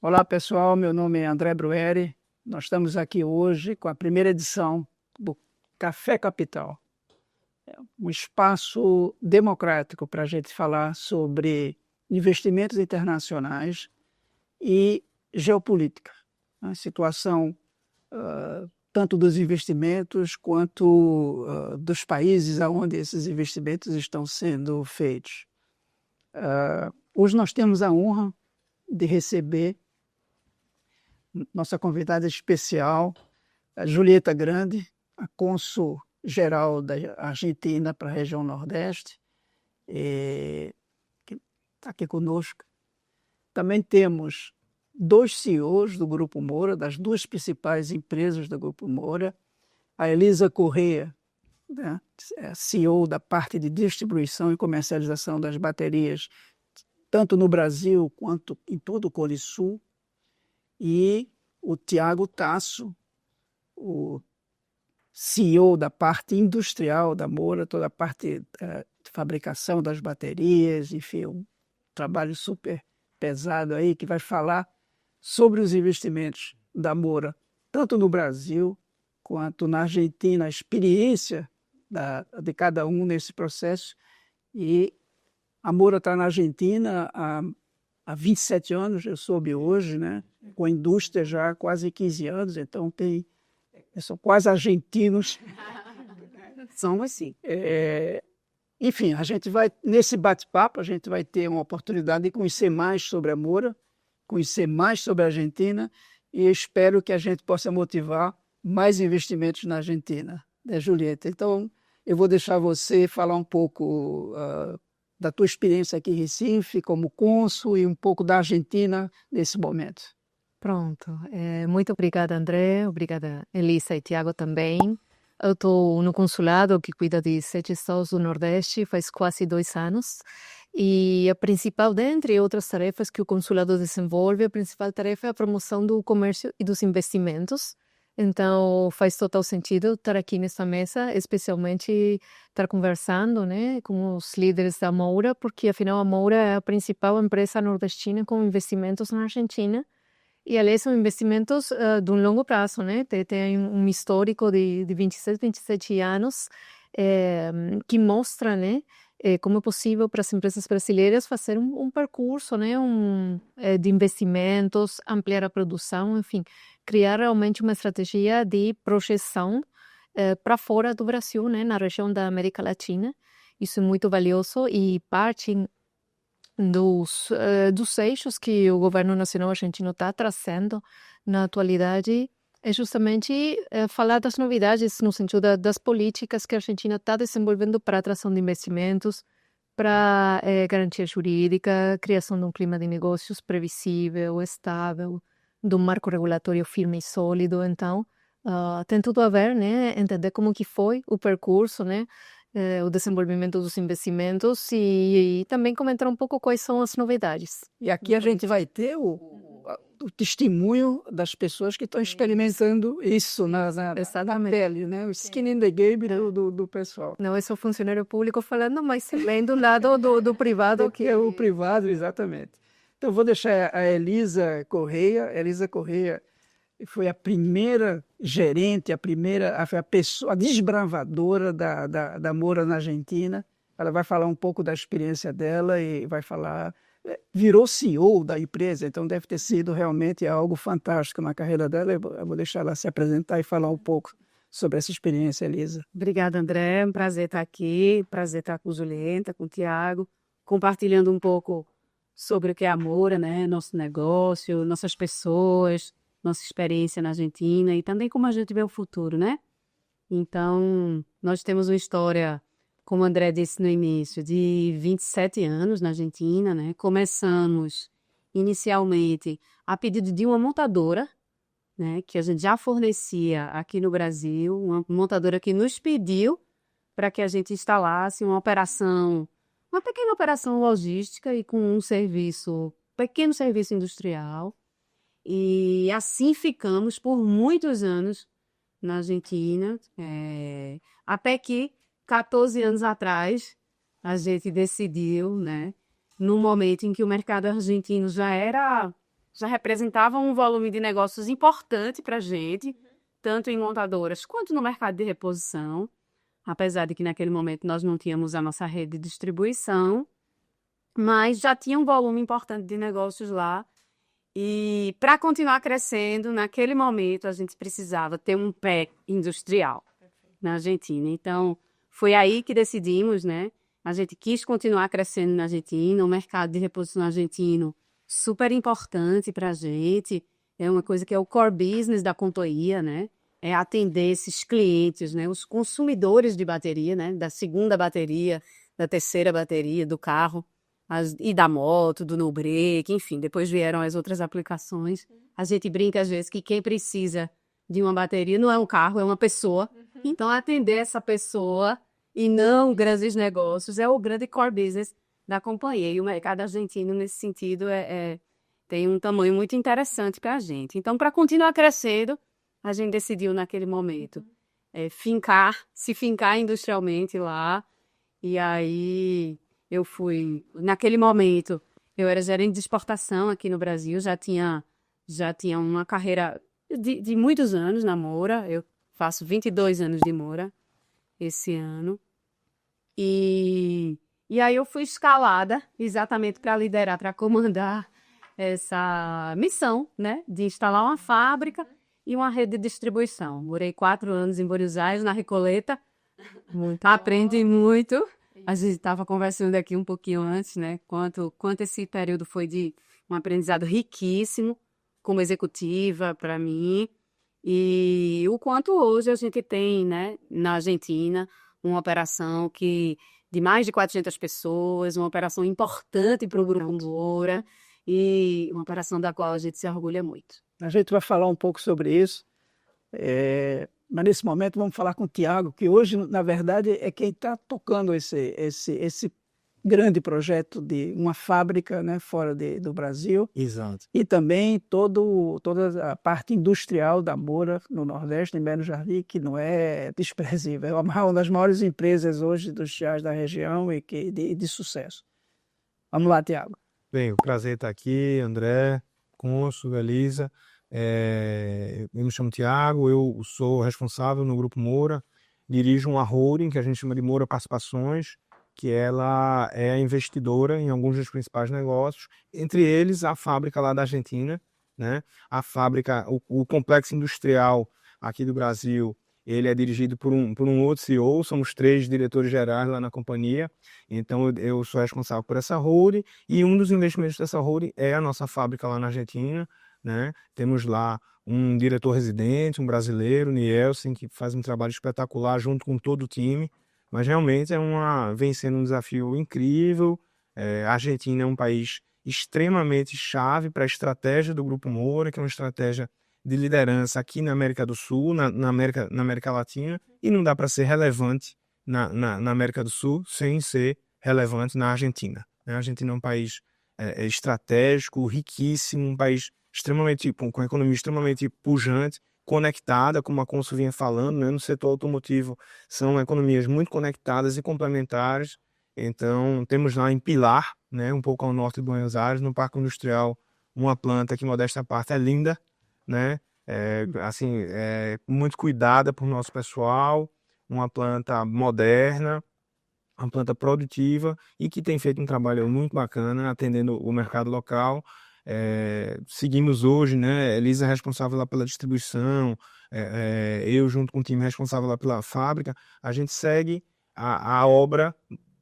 Olá, pessoal. Meu nome é André Brueri. Nós estamos aqui hoje com a primeira edição do Café Capital, um espaço democrático para a gente falar sobre investimentos internacionais e geopolítica, a situação tanto dos investimentos quanto dos países onde esses investimentos estão sendo feitos. Hoje nós temos a honra de receber nossa convidada especial, a Julieta Grande, a cônsul-geral da Argentina para a região Nordeste, que está aqui conosco. Também temos dois CEOs do Grupo Moura, das duas principais empresas do Grupo Moura, a Elisa Corrêa, né, CEO da parte de distribuição e comercialização das baterias, tanto no Brasil quanto em todo o Cone Sul, e o Tiago Tasso, o CEO da parte industrial da Moura, toda a parte de fabricação das baterias, enfim, um trabalho super pesado aí, que vai falar sobre os investimentos da Moura, tanto no Brasil quanto na Argentina, a experiência de cada um nesse processo. E a Moura está na Argentina há 27 anos, eu soube hoje, né? Com a indústria já há quase 15 anos, então são quase argentinos. Somos sim. Enfim, nesse bate-papo, a gente vai ter uma oportunidade de conhecer mais sobre a Moura, conhecer mais sobre a Argentina, e espero que a gente possa motivar mais investimentos na Argentina, né, Julieta? Então, eu vou deixar você falar um pouco da tua experiência aqui em Recife, como cônsul, e um pouco da Argentina nesse momento. Pronto. Muito obrigada, André. Obrigada, Elisa e Tiago também. Eu estou no consulado que cuida de 7 estados do Nordeste faz quase 2 anos. E a principal, dentre outras tarefas que o consulado desenvolve, a principal tarefa é a promoção do comércio e dos investimentos. Então, faz total sentido estar aqui nessa mesa, especialmente estar conversando, né, com os líderes da Moura, porque, afinal, a Moura é a principal empresa nordestina com investimentos na Argentina. E, aliás, são investimentos de um longo prazo, né? Tem um histórico de 27 anos que mostra, né, como é possível para as empresas brasileiras fazer um percurso, né, de investimentos, ampliar a produção, enfim, criar realmente uma estratégia de projeção para fora do Brasil, né, na região da América Latina. Isso é muito valioso e parte dos eixos que o governo nacional argentino está trazendo na atualidade é justamente falar das novidades no sentido das políticas que a Argentina está desenvolvendo para a atração de investimentos, para garantia jurídica, criação de um clima de negócios previsível, estável, de um marco regulatório firme e sólido. Então, tem tudo a ver, né? Entender como que foi o percurso, né? O desenvolvimento dos investimentos e também comentar um pouco quais são as novidades. E aqui a gente vai ter o testemunho das pessoas que estão experimentando isso na pele, né? O skin in the game do pessoal. Não é só funcionário público falando, mas também do lado do privado. Que é o privado, exatamente. Então, vou deixar a Elisa Corrêa. Elisa Corrêa foi a primeira gerente, foi a pessoa, a desbravadora da Moura na Argentina. Ela vai falar um pouco da experiência dela e vai falar... Virou CEO da empresa, então deve ter sido realmente algo fantástico na carreira dela. Eu vou deixar ela se apresentar e falar um pouco sobre essa experiência, Elisa. Obrigada, André. É um prazer estar aqui, prazer estar com Julieta, com o Tiago, compartilhando um pouco sobre o que é a Moura, né? Nosso negócio, nossas pessoas, nossa experiência na Argentina e também como a gente vê o futuro, né? Então, nós temos uma história, como o André disse no início, de 27 anos na Argentina, né? Começamos inicialmente a pedido de uma montadora, né, que a gente já fornecia aqui no Brasil, uma montadora que nos pediu para que a gente instalasse uma pequena operação logística e com pequeno serviço industrial. E assim ficamos por muitos anos na Argentina, até que 14 anos atrás a gente decidiu, né, no momento em que o mercado argentino já era já representavam um volume de negócios importante para a gente, tanto em montadoras quanto no mercado de reposição, apesar de que naquele momento nós não tínhamos a nossa rede de distribuição, mas já tinha um volume importante de negócios lá. E para continuar crescendo, naquele momento a gente precisava ter um pé industrial na Argentina. Então, foi aí que decidimos, né? A gente quis continuar crescendo na Argentina, o mercado de reposição argentino super importante para a gente, é uma coisa que é o core business da Contoia, né? É atender esses clientes, né? Os consumidores de bateria, né? Da segunda bateria, da terceira bateria, do carro, e da moto, do no-break, enfim, depois vieram as outras aplicações. A gente brinca às vezes que quem precisa de uma bateria não é um carro, é uma pessoa. Então, atender essa pessoa e não grandes negócios é o grande core business da companhia. E o mercado argentino, nesse sentido, tem um tamanho muito interessante para a gente. Então, para continuar crescendo, a gente decidiu naquele momento se fincar industrialmente lá. E aí naquele momento, eu era gerente de exportação aqui no Brasil, já tinha uma carreira de muitos anos na Moura. Eu faço 22 anos de Moura esse ano. E aí eu fui escalada exatamente para liderar, para comandar essa missão, né, de instalar uma fábrica e uma rede de distribuição. Morei 4 anos em Buenos Aires, na Recoleta. Aprendi muito. A gente estava conversando aqui um pouquinho antes, né, quanto esse período foi de um aprendizado riquíssimo como executiva para mim. E o quanto hoje a gente tem, né, na Argentina, uma operação de mais de 400 pessoas, uma operação importante para o Grupo Moura e uma operação da qual a gente se orgulha muito. A gente vai falar um pouco sobre isso, mas nesse momento vamos falar com o Thiago, que hoje, na verdade, é quem está tocando esse grande projeto de uma fábrica, né, fora do Brasil. Exato. E também toda a parte industrial da Moura no Nordeste, em Belo Jardim, que não é desprezível. É uma das maiores empresas hoje industriais da região e de sucesso. Vamos lá, Thiago. Bem, o prazer estar aqui, André, Cônsul, Elisa. Eu me chamo Thiago, eu sou responsável no Grupo Moura, dirijo uma holding que a gente chama de Moura Participações, que ela é investidora em alguns dos principais negócios, entre eles a fábrica lá da Argentina, né? A fábrica, o complexo industrial aqui do Brasil, ele é dirigido por um outro CEO, somos 3 diretores gerais lá na companhia, então eu sou responsável por essa holding, e um dos investimentos dessa holding é a nossa fábrica lá na Argentina, né? Temos lá um diretor residente, um brasileiro, Nielsen, que faz um trabalho espetacular junto com todo o time. Mas realmente vem sendo um desafio incrível. A Argentina é um país extremamente chave para a estratégia do Grupo Moura, que é uma estratégia de liderança aqui na América do Sul, na América Latina, e não dá para ser relevante na América do Sul sem ser relevante na Argentina. A Argentina é um país estratégico, riquíssimo, um país com economia extremamente pujante, conectada, como a Cônsul vinha falando, né? No setor automotivo são economias muito conectadas e complementares. Então, temos lá em Pilar, né, um pouco ao norte de Buenos Aires, no Parque Industrial, uma planta que, modesta parte, é linda, né? Muito cuidada por nosso pessoal, uma planta moderna, uma planta produtiva e que tem feito um trabalho muito bacana atendendo o mercado local. Seguimos hoje, né? Elisa é responsável lá pela distribuição, eu junto com o time responsável lá pela fábrica. A gente segue a obra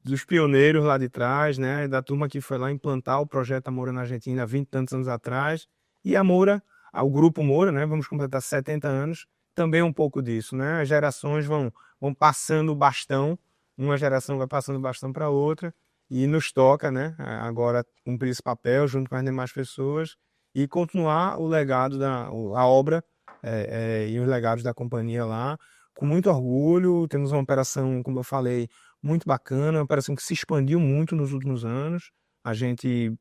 dos pioneiros lá de trás, né? Da turma que foi lá implantar o projeto Moura na Argentina há 20 e tantos anos atrás. E a Moura, o Grupo Moura, né? Vamos completar 70 anos, também um pouco disso, né? As gerações vão passando o bastão, uma geração vai passando o bastão para outra. E nos toca, né, agora cumprir esse papel junto com as demais pessoas e continuar o legado a obra e os legados da companhia lá com muito orgulho. Temos uma operação, como eu falei, muito bacana, uma operação que se expandiu muito nos últimos anos. A gente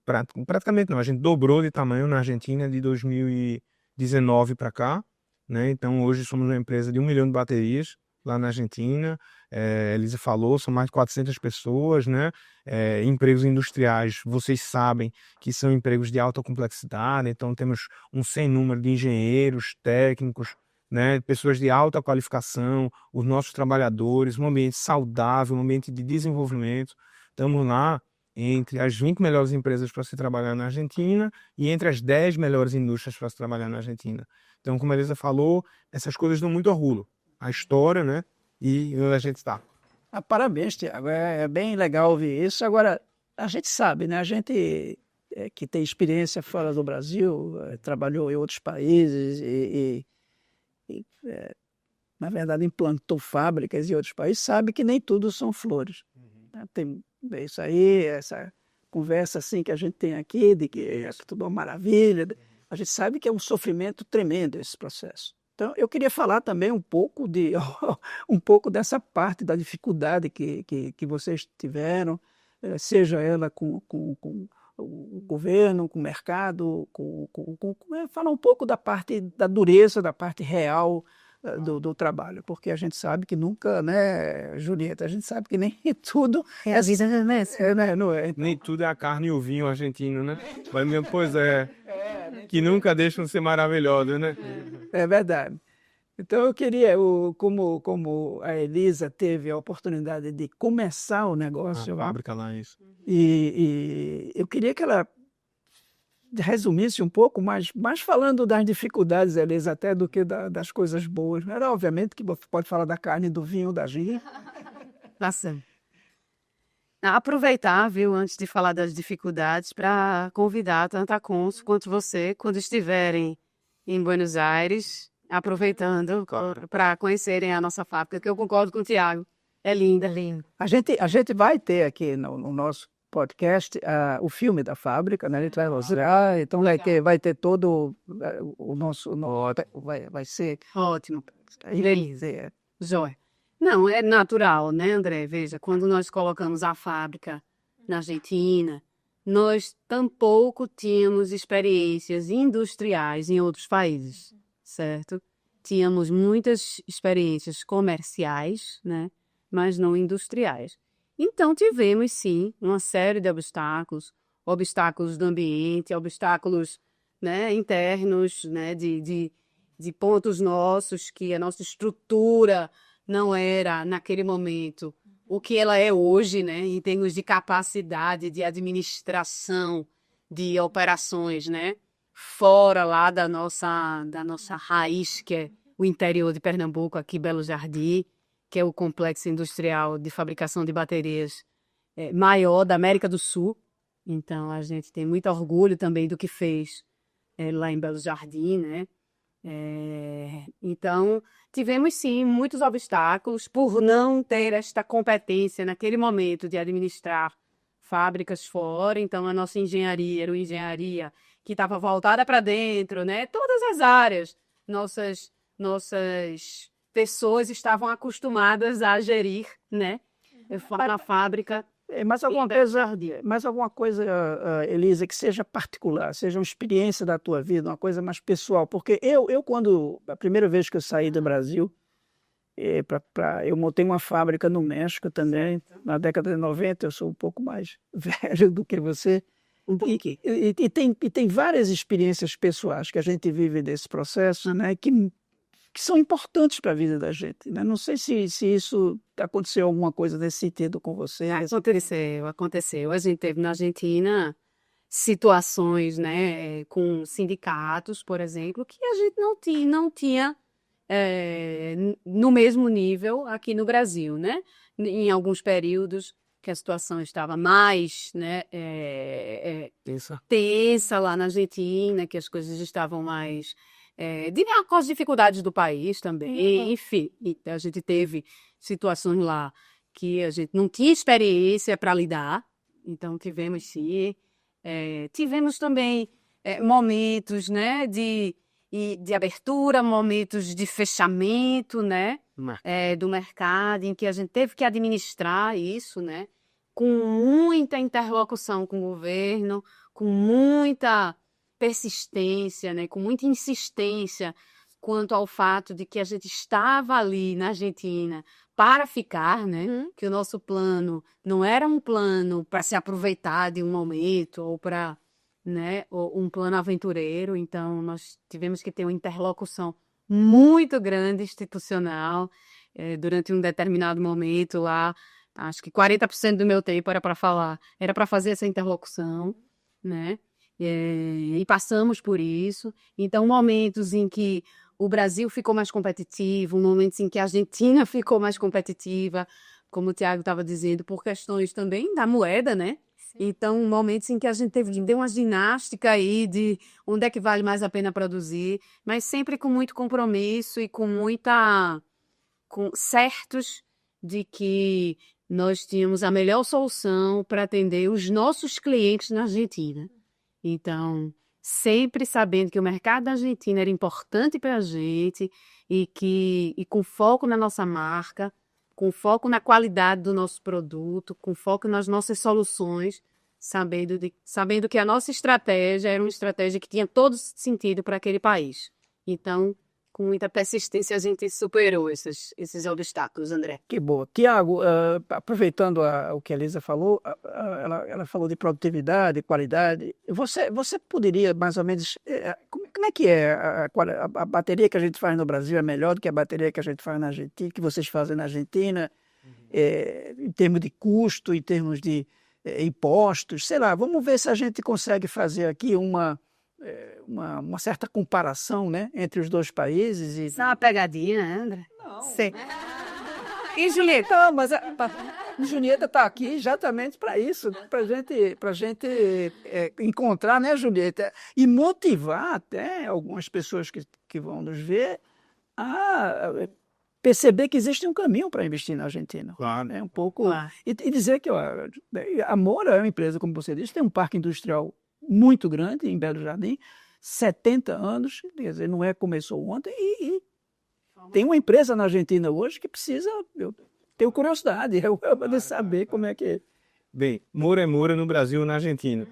praticamente a gente dobrou de tamanho na Argentina de 2019 para cá, né? Então hoje somos uma empresa de 1 milhão de baterias lá na Argentina. Elisa falou, são mais de 400 pessoas, né? Empregos industriais, vocês sabem que são empregos de alta complexidade, então temos um sem número de engenheiros, técnicos, né? Pessoas de alta qualificação, os nossos trabalhadores, um ambiente saudável, um ambiente de desenvolvimento. Estamos lá entre as 20 melhores empresas para se trabalhar na Argentina e entre as 10 melhores indústrias para se trabalhar na Argentina. Então, como a Elisa falou, essas coisas dão muito orgulho. A história, né? E onde a gente está. Parabéns, Tiago. É bem legal ouvir isso. Agora, a gente sabe, né? A gente que tem experiência fora do Brasil, trabalhou em outros países na verdade, implantou fábricas em outros países, sabe que nem tudo são flores. Né? Tem isso aí, essa conversa assim que a gente tem aqui, de que é tudo uma maravilha. A gente sabe que é um sofrimento tremendo esse processo. Então, eu queria falar também um pouco um pouco dessa parte da dificuldade que vocês tiveram, seja ela com o governo, com o mercado, falar um pouco da parte da dureza, da parte real do trabalho, porque a gente sabe que nunca, né, Julieta, a gente sabe que nem tudo a vida né, não é. Nem tudo é a carne e o vinho argentino, né? Mas mesmo, pois é, que nunca deixam de ser maravilhosos, né? É verdade. Então eu queria, como a Elisa teve a oportunidade de começar o negócio A lá, fábrica lá, isso. e eu queria que ela resumisse um pouco, mais falando das dificuldades, Elisa, até do que das coisas boas. Era obviamente que você pode falar da carne, do vinho, da gin. Nossa. Aproveitar, viu, antes de falar das dificuldades, para convidar tanto a Consul quanto você, quando estiverem em Buenos Aires, aproveitando para conhecerem a nossa fábrica, que eu concordo com o Tiago. É linda. É lindo. A gente vai ter aqui no nosso podcast o filme da fábrica, né? A gente vai mostrar, então vai ter todo o nosso vai ser Ótimo. beleza. Joia. Não, é natural, né, André? Veja, quando nós colocamos a fábrica na Argentina, nós tampouco tínhamos experiências industriais em outros países, certo? Tínhamos muitas experiências comerciais, né, mas não industriais. Então, tivemos, sim, uma série de obstáculos do ambiente, obstáculos, né, internos, né, de pontos nossos, que a nossa estrutura não era, naquele momento, o que ela é hoje, né, em termos de capacidade de administração de operações, né, fora lá da nossa raiz, que é o interior de Pernambuco, aqui Belo Jardim, que é o complexo industrial de fabricação de baterias maior da América do Sul. Então, a gente tem muito orgulho também do que fez lá em Belo Jardim, né? Então, tivemos sim muitos obstáculos por não ter esta competência naquele momento de administrar fábricas fora. Então, a nossa engenharia era uma engenharia que estava voltada para dentro, né? Todas as áreas, nossas pessoas estavam acostumadas a gerir, né? Na fábrica. Mais alguma coisa, Elisa, que seja particular, seja uma experiência da tua vida, uma coisa mais pessoal. Porque quando a primeira vez que eu saí do Brasil, eu montei uma fábrica no México também, na década de 90, eu sou um pouco mais velho do que você. E tem várias experiências pessoais que a gente vive desse processo, né, que são importantes para a vida da gente, né? Não sei se isso aconteceu alguma coisa nesse sentido com você. Aconteceu. A gente teve na Argentina situações, né, com sindicatos, por exemplo, que a gente não tinha no mesmo nível aqui no Brasil, né? Em alguns períodos que a situação estava mais, né, tensa lá na Argentina, que as coisas estavam mais com as dificuldades do país também, enfim. A gente teve situações lá que a gente não tinha experiência para lidar, então tivemos sim. Tivemos também momentos, né, de abertura, momentos de fechamento, né, do mercado, em que a gente teve que administrar isso, né, com muita interlocução com o governo, com muita persistência, né, com muita insistência quanto ao fato de que a gente estava ali na Argentina para ficar, né? Que o nosso plano não era um plano para se aproveitar de um momento ou para, né, ou um plano aventureiro. Então, nós tivemos que ter uma interlocução muito grande institucional durante um determinado momento lá. Acho que 40% do meu tempo era para falar, era para fazer essa interlocução, né? E passamos por isso. Então, momentos em que o Brasil ficou mais competitivo, momentos em que a Argentina ficou mais competitiva, como o Tiago estava dizendo, por questões também da moeda, né? Então, momentos em que a gente deu uma ginástica aí de onde é que vale mais a pena produzir, mas sempre com muito compromisso e com certos de que nós tínhamos a melhor solução para atender os nossos clientes na Argentina. Então, sempre sabendo que o mercado da Argentina era importante para a gente e com foco na nossa marca, com foco na qualidade do nosso produto, com foco nas nossas soluções, sabendo que a nossa estratégia era uma estratégia que tinha todo sentido para aquele país. Então, com muita persistência, a gente superou esses obstáculos, André. Que boa. Tiago, aproveitando o que a Elisa falou, ela falou de produtividade, qualidade. Você poderia mais ou menos... como é que é? A bateria que a gente faz no Brasil é melhor do que a bateria que a gente faz na Argentina, que vocês fazem na Argentina, em termos de custo, em termos de impostos, sei lá. Vamos ver se a gente consegue fazer aqui uma certa comparação, né, entre os dois países. Isso é uma pegadinha, né, André? Não. Sei. E Julieta? Não, mas a Julieta está aqui exatamente para isso, para gente encontrar, né, Julieta, e motivar até algumas pessoas que vão nos ver a perceber que existe um caminho para investir na Argentina. Claro. Um pouco. Claro. E dizer que a Moura é uma empresa, como você disse, tem um parque industrial muito grande em Belo Jardim, 70 anos, quer dizer, não começou ontem, e tem uma empresa na Argentina hoje que precisa, eu tenho curiosidade, de saber como é que é. Bem, Moura é Moura no Brasil e na Argentina.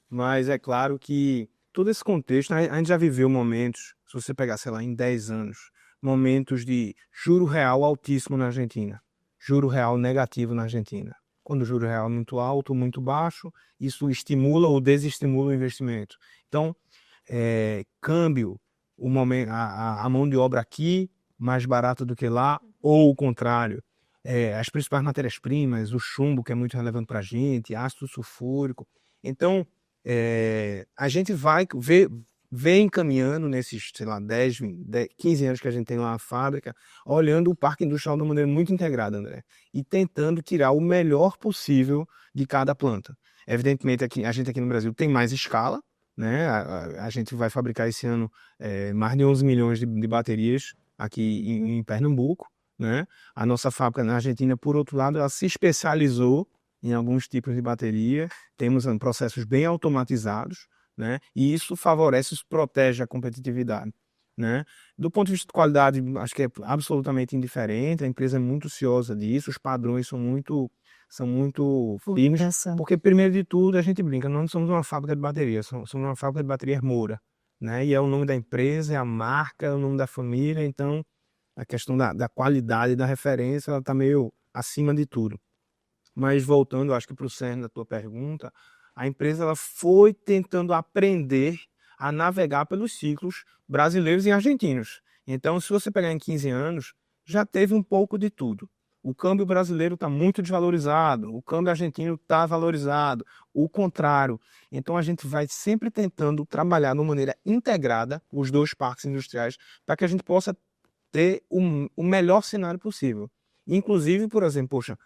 Mas é claro que todo esse contexto, a gente já viveu momentos, se você pegar, sei lá, em 10 anos, momentos de juro real altíssimo na Argentina, juro real negativo na Argentina. Quando o juro real é muito alto, muito baixo, isso estimula ou desestimula o investimento. Então, câmbio, a mão de obra aqui mais barata do que lá, ou o contrário. As principais matérias-primas, o chumbo, que é muito relevante para a gente, ácido sulfúrico. Então, a gente vem encaminhando nesses, sei lá, 10, 15 anos que a gente tem lá na fábrica, olhando o parque industrial de uma maneira muito integrada, André, e tentando tirar o melhor possível de cada planta. Evidentemente, a gente aqui no Brasil tem mais escala, né? A gente vai fabricar esse ano mais de 11 milhões de baterias aqui em Pernambuco, né? A nossa fábrica na Argentina, por outro lado, ela se especializou em alguns tipos de bateria, temos processos bem automatizados, né? E isso favorece, isso protege a competitividade, né? Do ponto de vista de qualidade, acho que é absolutamente indiferente, a empresa é muito ciosa disso, os padrões são muito firmes, porque primeiro de tudo a gente brinca, nós não somos uma fábrica de baterias, somos uma fábrica de baterias Moura, né? E é o nome da empresa, é a marca, é o nome da família, então a questão da qualidade, da referência, ela está meio acima de tudo. Mas voltando, acho que para o cerne da tua pergunta, a empresa ela foi tentando aprender a navegar pelos ciclos brasileiros e argentinos. Então, se você pegar em 15 anos, já teve um pouco de tudo. O câmbio brasileiro está muito desvalorizado, o câmbio argentino está valorizado, o contrário. Então, a gente vai sempre tentando trabalhar de uma maneira integrada os dois parques industriais para que a gente possa ter o melhor cenário possível. Inclusive, por exemplo, poxa,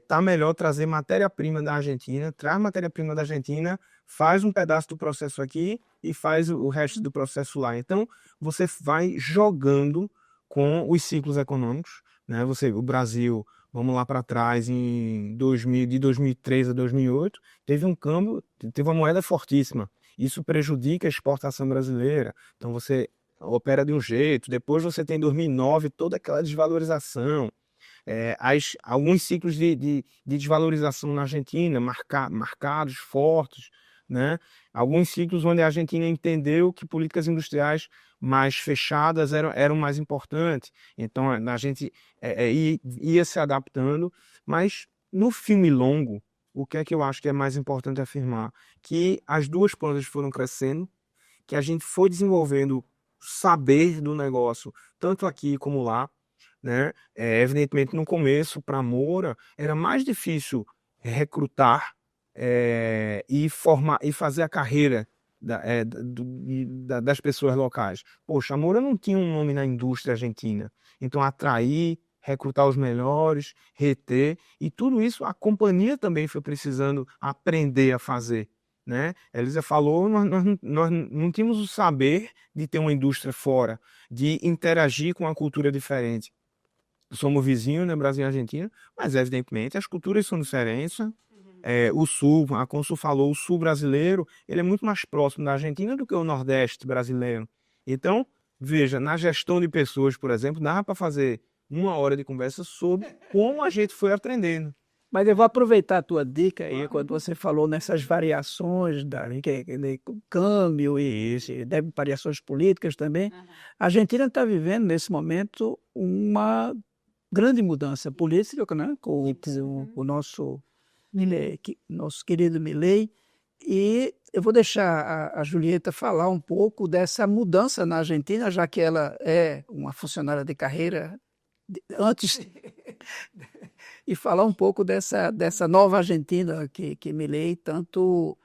tá melhor trazer matéria-prima da Argentina, traz matéria-prima da Argentina, faz um pedaço do processo aqui e faz o resto do processo lá. Então, você vai jogando com os ciclos econômicos, né? O Brasil, vamos lá para trás, de 2003 a 2008, teve um câmbio, teve uma moeda fortíssima. Isso prejudica a exportação brasileira. Então, você opera de um jeito, depois você tem em 2009 toda aquela desvalorização, alguns ciclos de desvalorização na Argentina, marcados, fortes, né? alguns ciclos onde a Argentina entendeu que políticas industriais mais fechadas eram mais importantes. Então, a gente ia se adaptando, mas no filme longo, o que é que eu acho que é mais importante afirmar? Que as duas pontas foram crescendo, que a gente foi desenvolvendo saber do negócio, tanto aqui como lá, né? Evidentemente, no começo, para a Moura, era mais difícil recrutar e formar e fazer a carreira das pessoas locais. Poxa, a Moura não tinha um nome na indústria argentina. Então, atrair, recrutar os melhores, reter, e tudo isso a companhia também foi precisando aprender a fazer, né? Elisa falou, nós não tínhamos o saber de ter uma indústria fora, de interagir com uma cultura diferente. Somos vizinhos, né, Brasil e Argentina, mas evidentemente as culturas são diferentes. O sul, a Consul falou, o sul brasileiro, ele é muito mais próximo da Argentina do que o nordeste brasileiro. Então, veja, na gestão de pessoas, por exemplo, dá para fazer 1 hora de conversa sobre como a gente foi aprendendo. Mas eu vou aproveitar a tua dica aí, quando você falou nessas variações de câmbio e variações políticas também. A Argentina está vivendo, nesse momento, uma grande mudança política, né? Com o nosso querido Milei. E eu vou deixar a Julieta falar um pouco dessa mudança na Argentina, já que ela é uma funcionária de carreira antes e falar um pouco dessa nova Argentina que Milei tanto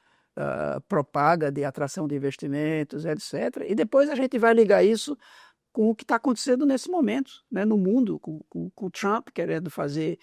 propaga de atração de investimentos, etc. E depois a gente vai ligar isso com o que está acontecendo nesse momento, né, no mundo, com o Trump querendo fazer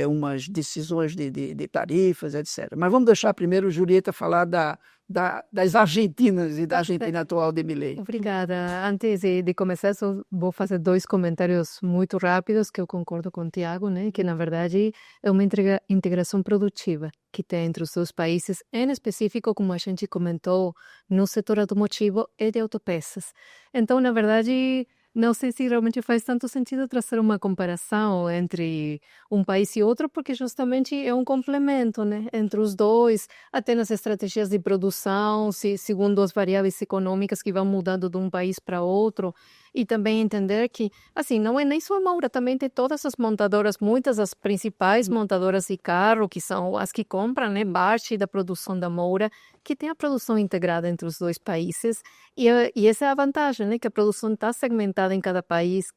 umas decisões de tarifas, etc. Mas vamos deixar primeiro Julieta falar das Argentinas e da Argentina atual de Milei. Obrigada. Antes de começar, só vou fazer 2 comentários muito rápidos que eu concordo com o Tiago, né? Que na verdade é uma integração produtiva que tem entre os dois países, em específico, como a gente comentou, no setor automotivo e de autopeças. Então, na verdade, não sei se realmente faz tanto sentido trazer uma comparação entre um país e outro, porque justamente é um complemento, né, entre os dois, até nas estratégias de produção, segundo as variáveis econômicas que vão mudando de um país para outro, e também entender que, assim, não é nem só a Moura, também tem todas as montadoras, muitas das principais montadoras de carro, que são as que compram, né, parte da produção da Moura, que tem a produção integrada entre os dois países, e essa é a vantagem, né, que a produção está segmentada em cada país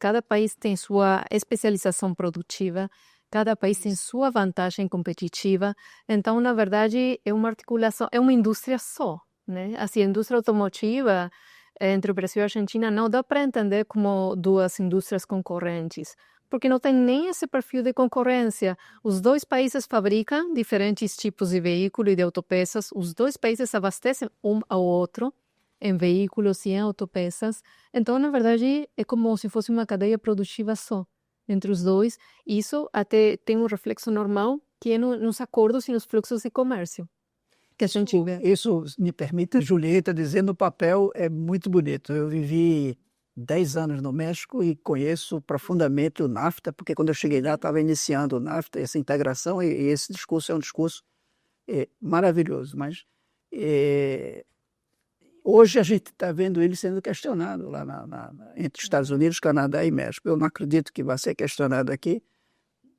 tem sua especialização produtiva, cada país tem sua vantagem competitiva, então, na verdade, é uma articulação, é uma indústria só, né, assim, a indústria automotiva entre o Brasil e a Argentina não dá para entender como duas indústrias concorrentes, porque não tem nem esse perfil de concorrência. Os dois países fabricam diferentes tipos de veículo e de autopeças, os dois países abastecem um ao outro em veículos e em autopeças. Então, na verdade, é como se fosse uma cadeia produtiva só entre os dois. Isso até tem um reflexo normal que é nos acordos e nos fluxos de comércio que a gente vê. Isso me permite, Julieta, dizer no papel é muito bonito. Eu vivi 10 anos no México e conheço profundamente o NAFTA, porque quando eu cheguei lá estava iniciando o NAFTA, essa integração, e esse discurso é um discurso maravilhoso, mas hoje a gente está vendo ele sendo questionado lá entre Estados Unidos, Canadá e México. Eu não acredito que vai ser questionado aqui.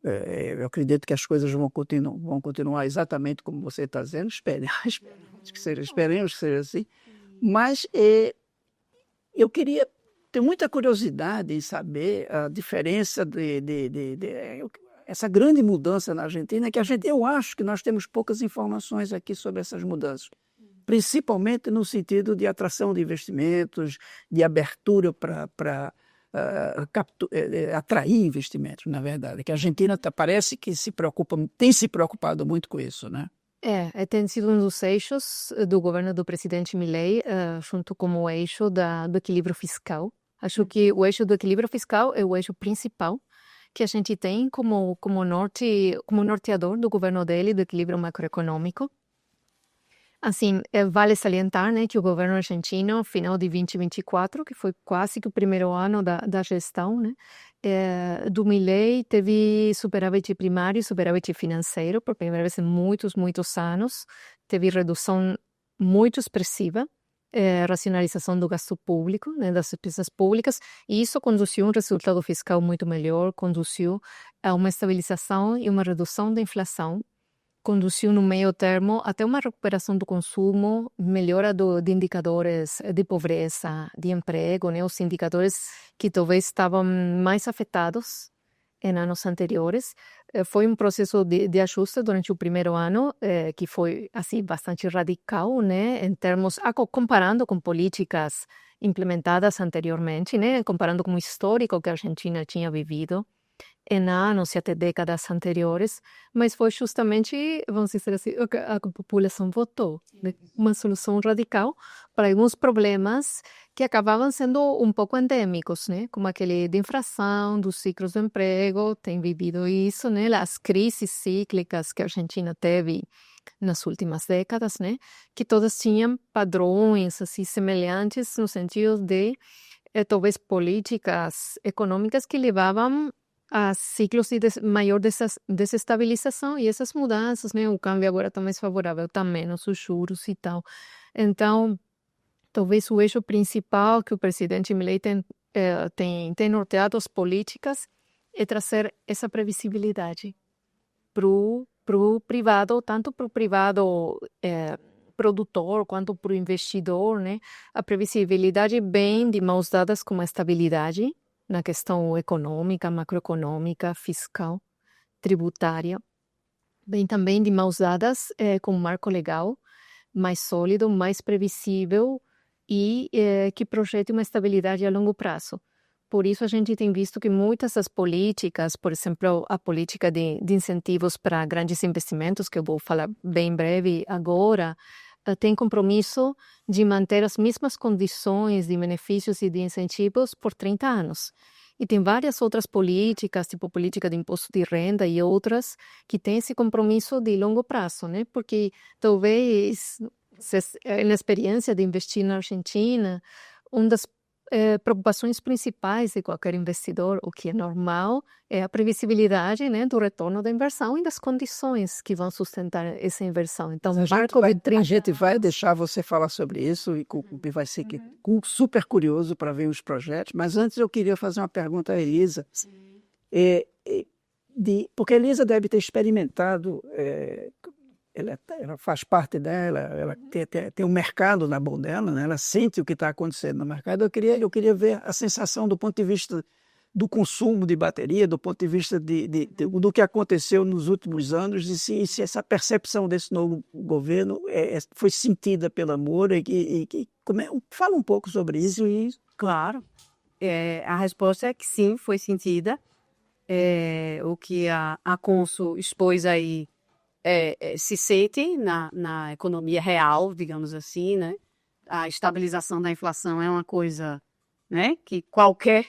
Eu acredito que as coisas vão continuar exatamente como você está dizendo. Esperemos que seja assim. Mas eu tenho muita curiosidade em saber a diferença essa grande mudança na Argentina, que eu acho que nós temos poucas informações aqui sobre essas mudanças, principalmente no sentido de atração de investimentos, de abertura para atrair investimentos, na verdade, que a Argentina parece que tem se preocupado muito com isso, né? Tem sido um dos eixos do governo do presidente Milei, junto com o eixo do equilíbrio fiscal. Acho que o eixo do equilíbrio fiscal é o eixo principal que a gente tem como norteador do governo dele, do equilíbrio macroeconômico. Assim, vale salientar, né, que o governo argentino, final de 2024, que foi quase que o primeiro ano da gestão, né, do Milei, teve superávit primário e superávit financeiro por primeira vez em muitos, muitos anos. Teve redução muito expressiva, racionalização do gasto público, né, das despesas públicas, e isso conduziu a um resultado fiscal muito melhor, conduziu a uma estabilização e uma redução da inflação, conduziu no meio termo até uma recuperação do consumo, melhora de indicadores de pobreza, de emprego, né, os indicadores que talvez estavam mais afetados em anos anteriores. Foi um processo de ajuste durante o primeiro ano, que foi assim bastante radical, né, em termos, comparando com políticas implementadas anteriormente, né, comparando com o histórico que a Argentina tinha vivido em anos e até décadas anteriores, mas foi justamente, vamos dizer assim, o que a população votou, né? Uma solução radical para alguns problemas que acabavam sendo um pouco endêmicos, né? Como aquele de inflação, dos ciclos do emprego, tem vivido isso, né? As crises cíclicas que a Argentina teve nas últimas décadas, né? Que todas tinham padrões assim semelhantes no sentido de talvez políticas econômicas que levavam a ciclos de maior desestabilização, e essas mudanças, né? O câmbio agora está mais favorável, está menos os juros e tal. Então, talvez o eixo principal que o presidente Milei tem norteado as políticas é trazer essa previsibilidade para o privado, tanto para o privado produtor quanto para o investidor, né? A previsibilidade vem de mãos dadas com a estabilidade na questão econômica, macroeconômica, fiscal, tributária. Vem também de mãos dadas com um marco legal mais sólido, mais previsível e que projete uma estabilidade a longo prazo. Por isso, a gente tem visto que muitas das políticas, por exemplo, a política de incentivos para grandes investimentos, que eu vou falar bem breve agora, tem compromisso de manter as mesmas condições de benefícios e de incentivos por 30 anos. E tem várias outras políticas, tipo política de imposto de renda e outras, que têm esse compromisso de longo prazo, né? Porque talvez, na experiência de investir na Argentina, uma das preocupações principais de qualquer investidor, o que é normal, é a previsibilidade, né, do retorno da inversão e das condições que vão sustentar essa inversão. Então, A gente vai deixar você falar sobre isso e vai ser super curioso para ver os projetos, mas antes eu queria fazer uma pergunta à Elisa. Porque a Elisa deve ter experimentado, ela faz parte dela, ela tem um mercado na mão dela, né? Ela sente o que está acontecendo no mercado. Eu queria ver a sensação do ponto de vista do consumo de bateria, do ponto de vista do que aconteceu nos últimos anos, e se essa percepção desse novo governo foi sentida pela Moura. Fala um pouco sobre isso. Claro. A resposta é que sim, foi sentida. O que a Consul expôs aí se sente na economia real, digamos assim, né? A estabilização da inflação é uma coisa, né, que qualquer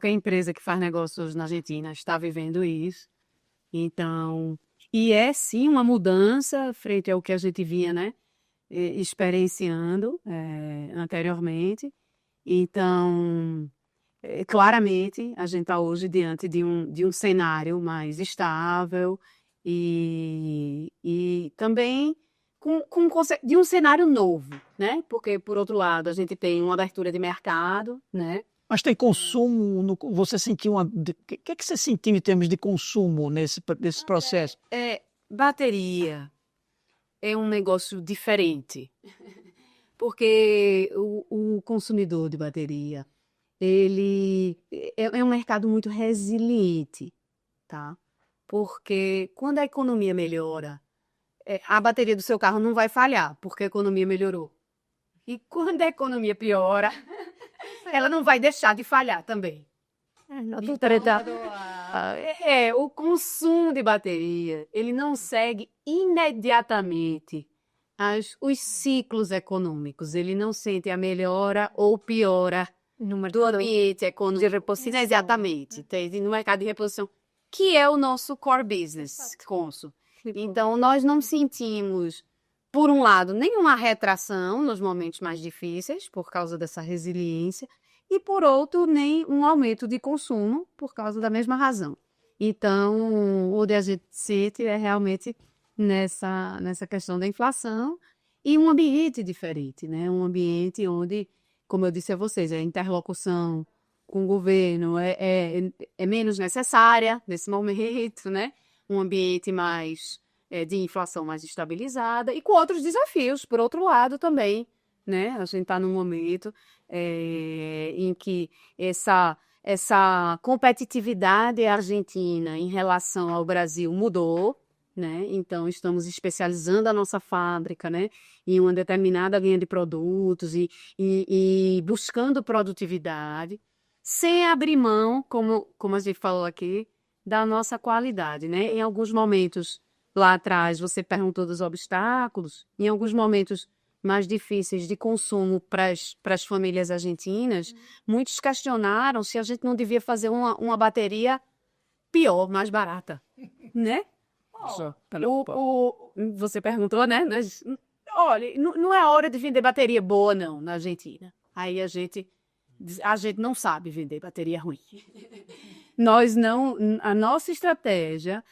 empresa que faz negócios na Argentina está vivendo isso. Então, e é sim uma mudança frente ao que a gente vinha, né, experienciando anteriormente. Então, claramente, a gente está hoje diante de um cenário mais estável e também de um cenário novo, né? Porque, por outro lado, a gente tem uma abertura de mercado, né? Mas tem consumo, você sentiu o que você sentiu em termos de consumo nesse processo? Bateria é um negócio diferente, porque o consumidor de bateria, ele é um mercado muito resiliente, tá? Porque quando a economia melhora, a bateria do seu carro não vai falhar, porque a economia melhorou. E quando a economia piora, ela não vai deixar de falhar também. O consumo de bateria, ele não segue imediatamente os ciclos econômicos. Ele não sente a melhora ou piora do ambiente econômico. De reposição. Exatamente. No mercado de reposição, que é o nosso core business, Consul. Então, nós não sentimos, por um lado, nenhuma retração nos momentos mais difíceis, por causa dessa resiliência, e, por outro, nem um aumento de consumo, por causa da mesma razão. Então, onde a gente sente é realmente nessa questão da inflação e um ambiente diferente, né? Um ambiente onde, como eu disse a vocês, a interlocução com o governo é menos necessária nesse momento, né? Um ambiente mais de inflação mais estabilizada e com outros desafios, por outro lado também, né? A gente está num momento em que essa competitividade argentina em relação ao Brasil mudou, né? Então, estamos especializando a nossa fábrica, né, em uma determinada linha de produtos e buscando produtividade, sem abrir mão, como a gente falou aqui, da nossa qualidade, né? Em alguns momentos, lá atrás, você perguntou dos obstáculos, em alguns momentos mais difíceis de consumo para as famílias argentinas, muitos questionaram se a gente não devia fazer uma bateria pior, mais barata, né? Você perguntou, né? Olha, não é hora de vender bateria boa, não, na Argentina. Aí a gente não sabe vender bateria ruim. A nossa estratégia,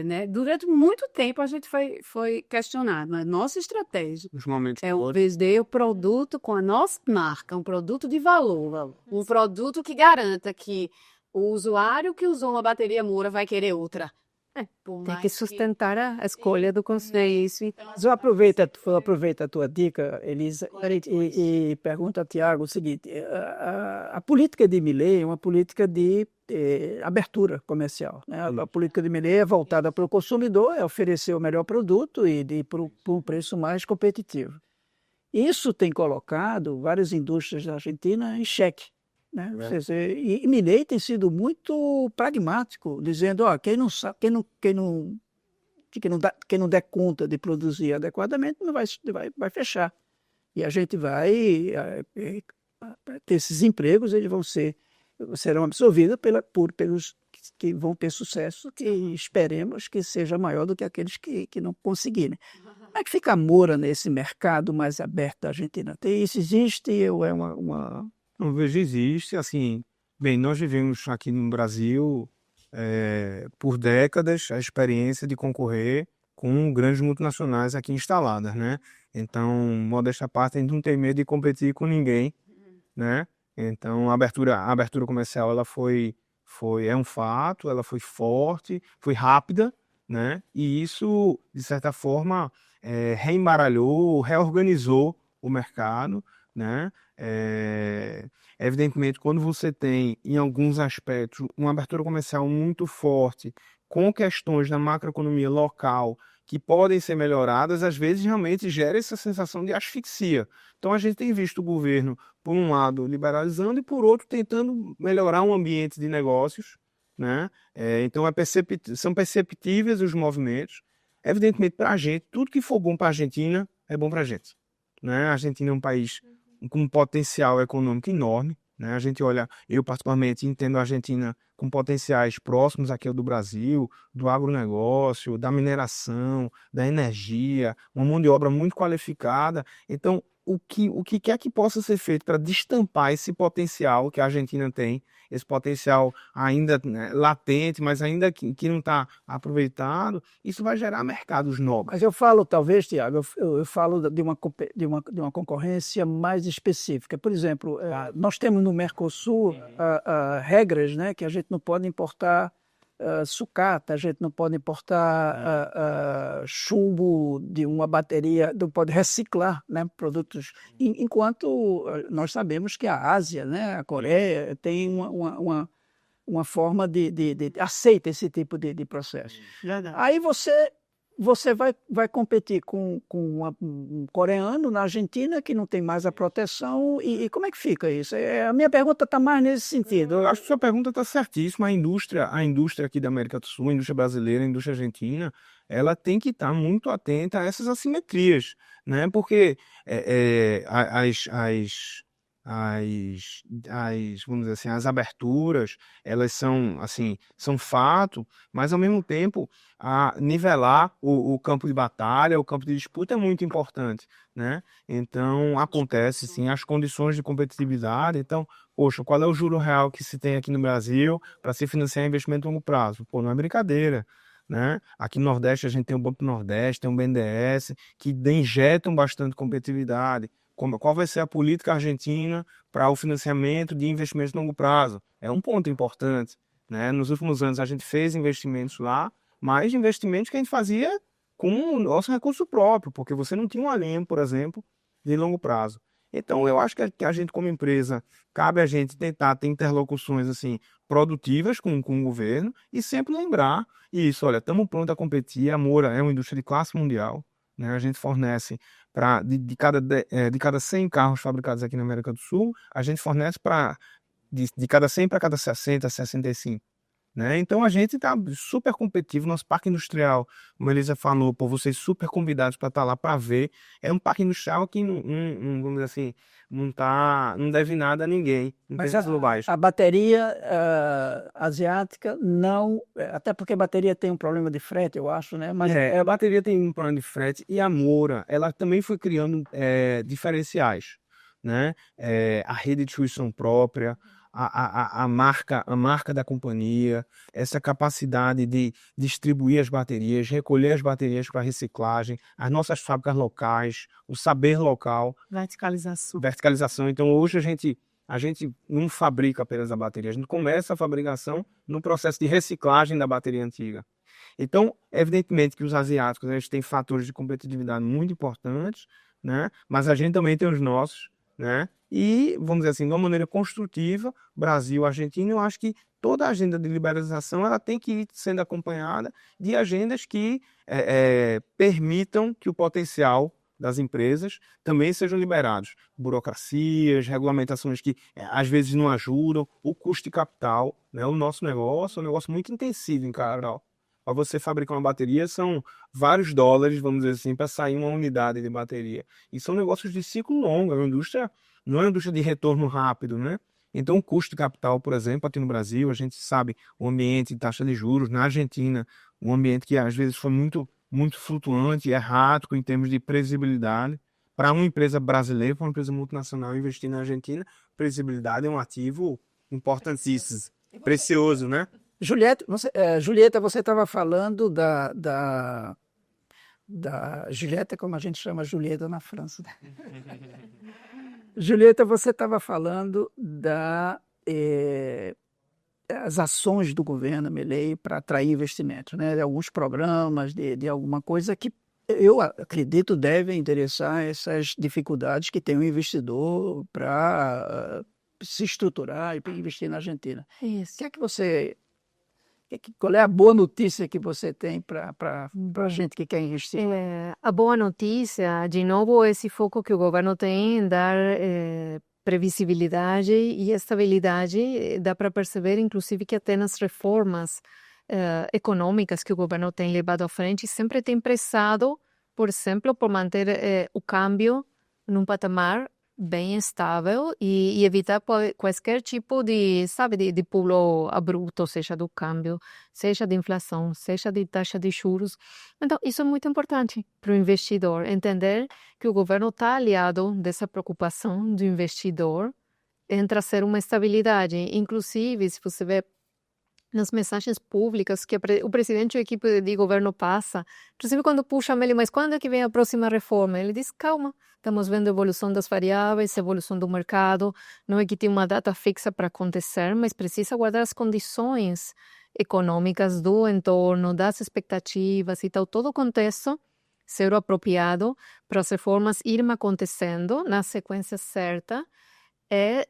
né? Durante muito tempo a gente foi questionado, mas nossa estratégia Nos momentos é vender o produto com a nossa marca, um produto de valor, um produto que garanta que o usuário que usou uma bateria Moura vai querer outra. Tem que sustentar a escolha do consumidor. Isso. Mas eu aproveito a tua dica, Elisa, e pergunto a Tiago o seguinte: a política de Milei é uma política de abertura comercial, né? A política de Milei é voltada para o consumidor, é oferecer o melhor produto e por um preço mais competitivo. Isso tem colocado várias indústrias da Argentina em xeque, né? E Milei tem sido muito pragmático, dizendo, quem não der conta de produzir adequadamente não vai fechar. E a gente vai ter esses empregos, eles serão absorvidos pelos que vão ter sucesso, que esperemos que seja maior do que aqueles que não conseguirem. Como é que fica a Moura nesse mercado mais aberto da Argentina? Isso existe ou é uma... Não vejo existe, assim, bem, nós vivemos aqui no Brasil por décadas a experiência de concorrer com grandes multinacionais aqui instaladas, né? Então, modéstia à parte, a gente não tem medo de competir com ninguém, né? Então, a abertura comercial, ela é um fato, ela foi forte, foi rápida, né? E isso, de certa forma, reembaralhou, reorganizou o mercado, né? Evidentemente, quando você tem, em alguns aspectos, uma abertura comercial muito forte, com questões da macroeconomia local que podem ser melhoradas, às vezes realmente gera essa sensação de asfixia. Então, a gente tem visto o governo, por um lado, liberalizando e, por outro, tentando melhorar um ambiente de negócios, né? Então, são perceptíveis os movimentos. Evidentemente, para a gente, tudo que for bom para a Argentina é bom para a gente, né? A Argentina é um país com um potencial econômico enorme, né? A gente olha, eu particularmente entendo a Argentina com potenciais próximos aqui ao do Brasil, do agronegócio, da mineração, da energia, uma mão de obra muito qualificada. Então, o que quer que possa ser feito para destampar esse potencial que a Argentina tem, esse potencial ainda, né, latente, mas ainda que não está aproveitado, isso vai gerar mercados novos. Mas eu falo, talvez, Tiago, eu falo de uma concorrência mais específica. Por exemplo, nós temos no Mercosul regras, né, que a gente não pode importar sucata, a gente não pode importar chumbo de uma bateria, não pode reciclar, né, produtos, enquanto nós sabemos que a Ásia, né, a Coreia, tem uma forma de aceita esse tipo de processo. Aí você vai competir com um coreano na Argentina que não tem mais a proteção e como é que fica isso? A minha pergunta está mais nesse sentido. Eu acho que sua pergunta está certíssima. A indústria aqui da América do Sul, a indústria brasileira, a indústria argentina, ela tem que estar muito atenta a essas assimetrias, né? Porque vamos dizer assim, as aberturas, elas são fato, mas ao mesmo tempo nivelar o campo de batalha, o campo de disputa é muito importante, né? Então acontece sim as condições de competitividade. Então, poxa, qual é o juro real que se tem aqui no Brasil para se financiar investimento a longo prazo? Pô, não é brincadeira, né? Aqui no Nordeste a gente tem o Banco do Nordeste, tem o BNDES, que injetam bastante competitividade. Qual vai ser a política argentina para o financiamento de investimentos de longo prazo? É um ponto importante, né? Nos últimos anos a gente fez investimentos lá, mas investimentos que a gente fazia com o nosso recurso próprio, porque você não tinha uma linha, por exemplo, de longo prazo. Então, eu acho que a gente, como empresa, cabe a gente tentar ter interlocuções assim, produtivas com o governo e sempre lembrar isso. Olha, estamos prontos a competir. A Moura é uma indústria de classe mundial, né? A gente fornece de cada 100 carros fabricados aqui na América do Sul, a gente fornece de cada 100 para cada 60, 65. Né? Então a gente está super competitivo, nosso parque industrial, como a Elisa falou, por vocês super convidados para estar lá para ver, é um parque industrial que vamos dizer assim, não deve nada a ninguém, em Mas termos globais. a bateria asiática não, até porque a bateria tem um problema de frete, eu acho, né? Mas A bateria tem um problema de frete e a Moura, ela também foi criando diferenciais, né? A rede de distribuição própria, a marca da companhia, essa capacidade de distribuir as baterias, recolher as baterias para reciclagem, as nossas fábricas locais, o saber local, verticalização. Então hoje a gente não fabrica apenas a bateria, a gente começa a fabricação no processo de reciclagem da bateria antiga. Então, evidentemente que os asiáticos, eles têm fatores de competitividade muito importantes, né? Mas a gente também tem os nossos, né? E, vamos dizer assim, de uma maneira construtiva, Brasil, Argentina, eu acho que toda a agenda de liberalização ela tem que ir sendo acompanhada de agendas que permitam que o potencial das empresas também sejam liberados. Burocracias, regulamentações que às vezes não ajudam, o custo de capital, né? O nosso negócio é um negócio muito intensivo em Carol. Para você fabricar uma bateria são vários dólares, vamos dizer assim, para sair uma unidade de bateria. E são negócios de ciclo longo, é uma indústria, não é uma indústria de retorno rápido, né? Então, o custo de capital, por exemplo, aqui no Brasil, a gente sabe o ambiente de taxa de juros, na Argentina, um ambiente que às vezes foi muito, muito flutuante e errático em termos de previsibilidade. Para uma empresa brasileira, para uma empresa multinacional investir na Argentina, previsibilidade é um ativo importantíssimo, precioso, né? Julieta, você estava falando da Julieta, como a gente chama Julieta na França. Julieta, você estava falando as ações do governo Milei para atrair investimentos, né? De alguns programas, de alguma coisa que eu acredito devem interessar essas dificuldades que tem o investidor para se estruturar e investir na Argentina. Isso. Qual é a boa notícia que você tem para a gente que quer investir? A boa notícia, de novo, esse foco que o governo tem em dar previsibilidade e estabilidade, dá para perceber, inclusive, que até nas reformas econômicas que o governo tem levado à frente, sempre tem prezado, por exemplo, por manter o câmbio num patamar bem estável e evitar qualquer tipo de pulo abrupto, seja do câmbio, seja de inflação, seja de taxa de juros. Então, isso é muito importante para o investidor, entender que o governo está aliado dessa preocupação do investidor em trazer uma estabilidade. Inclusive, se você vê nas mensagens públicas que o presidente e a equipe de governo passa, inclusive quando puxa ele, mas quando é que vem a próxima reforma? Ele diz, calma, estamos vendo a evolução das variáveis, a evolução do mercado, não é que tem uma data fixa para acontecer, mas precisa guardar as condições econômicas do entorno, das expectativas e tal, todo o contexto ser o apropriado para as reformas irem acontecendo na sequência certa,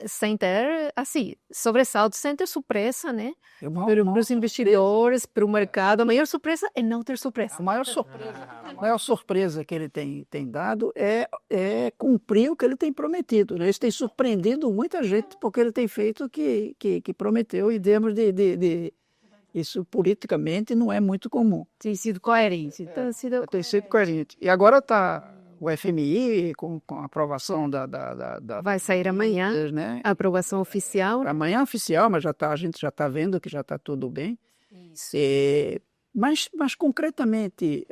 sem ter, assim, sobressalto, sem ter surpresa, né? Para os investidores, para o mercado. A maior surpresa é não ter surpresa. A maior surpresa que ele tem dado é cumprir o que ele tem prometido, né? Isso tem surpreendido muita gente, porque ele tem feito o que prometeu, e termos isso politicamente não é muito comum. Tem sido coerente. Tem sido coerente. E agora está o FMI com a aprovação da vai sair amanhã, né? A aprovação oficial. Amanhã oficial, mas a gente já está vendo que já está tudo bem. Mas concretamente,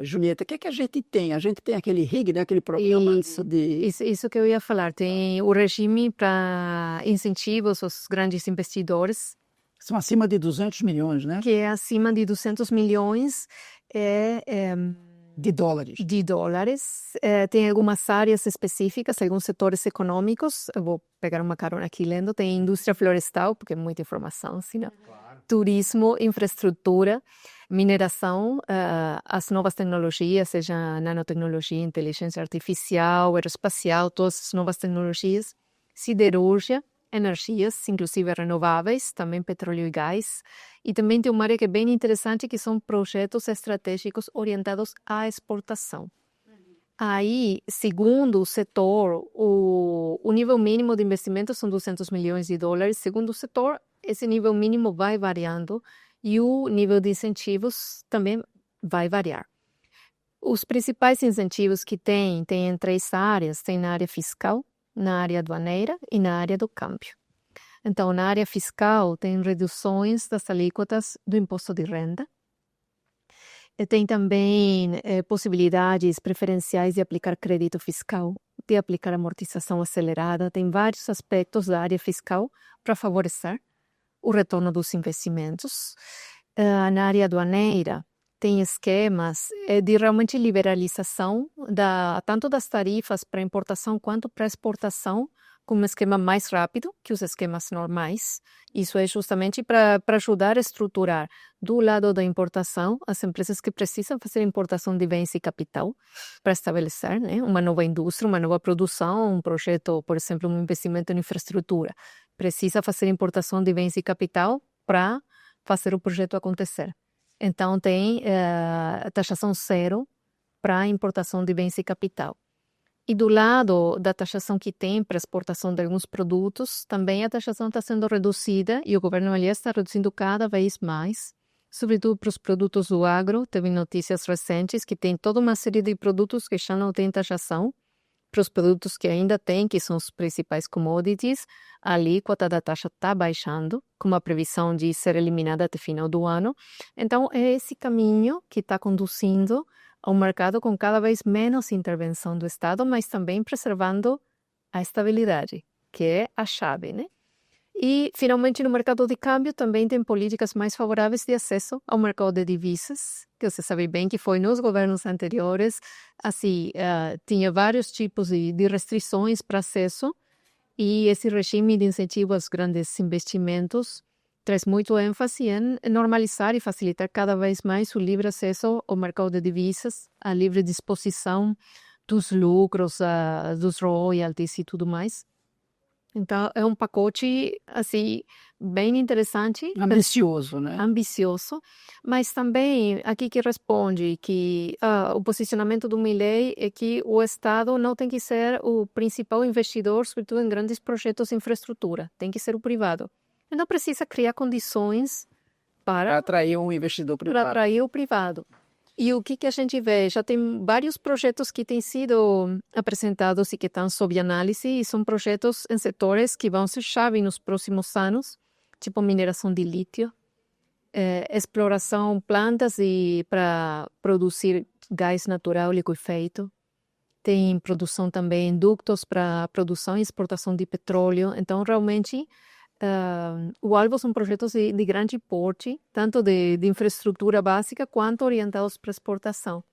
Julieta, o que é que a gente tem? A gente tem aquele RIG, né? Aquele programa Isso que eu ia falar. Tem o regime para incentivos aos grandes investidores, São acima de 200 milhões, né? que é acima de 200 milhões De dólares. de dólares. Tem algumas áreas específicas, alguns setores econômicos. Eu vou pegar uma carona aqui lendo. Tem indústria florestal, porque é muita informação, assim, né? Claro. Turismo, infraestrutura, mineração, as novas tecnologias, seja nanotecnologia, inteligência artificial, aeroespacial, todas as novas tecnologias, siderúrgia, energias, inclusive renováveis, também petróleo e gás. E também tem uma área que é bem interessante, que são projetos estratégicos orientados à exportação. Aí, segundo o setor, o nível mínimo de investimento são 200 milhões de dólares. Segundo o setor, esse nível mínimo vai variando e o nível de incentivos também vai variar. Os principais incentivos que tem em 3 áreas, tem na área fiscal, na área aduaneira e na área do câmbio. Então, na área fiscal, tem reduções das alíquotas do imposto de renda. Tem também possibilidades preferenciais de aplicar crédito fiscal, de aplicar amortização acelerada. Tem vários aspectos da área fiscal para favorecer o retorno dos investimentos. Na área aduaneira, tem esquemas de realmente liberalização tanto das tarifas para importação quanto para exportação, com um esquema mais rápido que os esquemas normais. Isso é justamente para ajudar a estruturar, do lado da importação, as empresas que precisam fazer importação de bens e capital para estabelecer, né, uma nova indústria, uma nova produção, um projeto, por exemplo, um investimento em infraestrutura. Precisa fazer importação de bens e capital para fazer o projeto acontecer. Então, tem taxação zero para a importação de bens e capital. E do lado da taxação que tem para a exportação de alguns produtos, também a taxação está sendo reduzida e o governo, aliás, está reduzindo cada vez mais, sobretudo para os produtos do agro. Teve notícias recentes que tem toda uma série de produtos que já não têm taxação. Para os produtos que ainda tem, que são os principais commodities, a alíquota da taxa está baixando, com uma previsão de ser eliminada até o final do ano. Então, é esse caminho que está conduzindo ao mercado com cada vez menos intervenção do Estado, mas também preservando a estabilidade, que é a chave, né? E, finalmente, no mercado de câmbio também tem políticas mais favoráveis de acesso ao mercado de divisas, que você sabe bem que foi nos governos anteriores, assim, tinha vários tipos de restrições para acesso, e esse regime de incentivo aos grandes investimentos traz muito ênfase em normalizar e facilitar cada vez mais o livre acesso ao mercado de divisas, a livre disposição dos lucros, dos royalties e tudo mais. Então, é um pacote, assim, bem interessante. Ambicioso, né? Ambicioso, mas também aqui que responde que o posicionamento do Milei é que o Estado não tem que ser o principal investidor, sobretudo em grandes projetos de infraestrutura, tem que ser o privado. Então, precisa criar condições para atrair um investidor privado. Para atrair o privado. E o que a gente vê? Já tem vários projetos que têm sido apresentados e que estão sob análise, e são projetos em setores que vão ser chave nos próximos anos, tipo mineração de lítio, exploração plantas para produzir gás natural liquefeito. Tem produção também, ductos para produção e exportação de petróleo. Então, realmente, o alvo são projetos de grande porte, tanto de infraestrutura básica quanto orientados para exportação.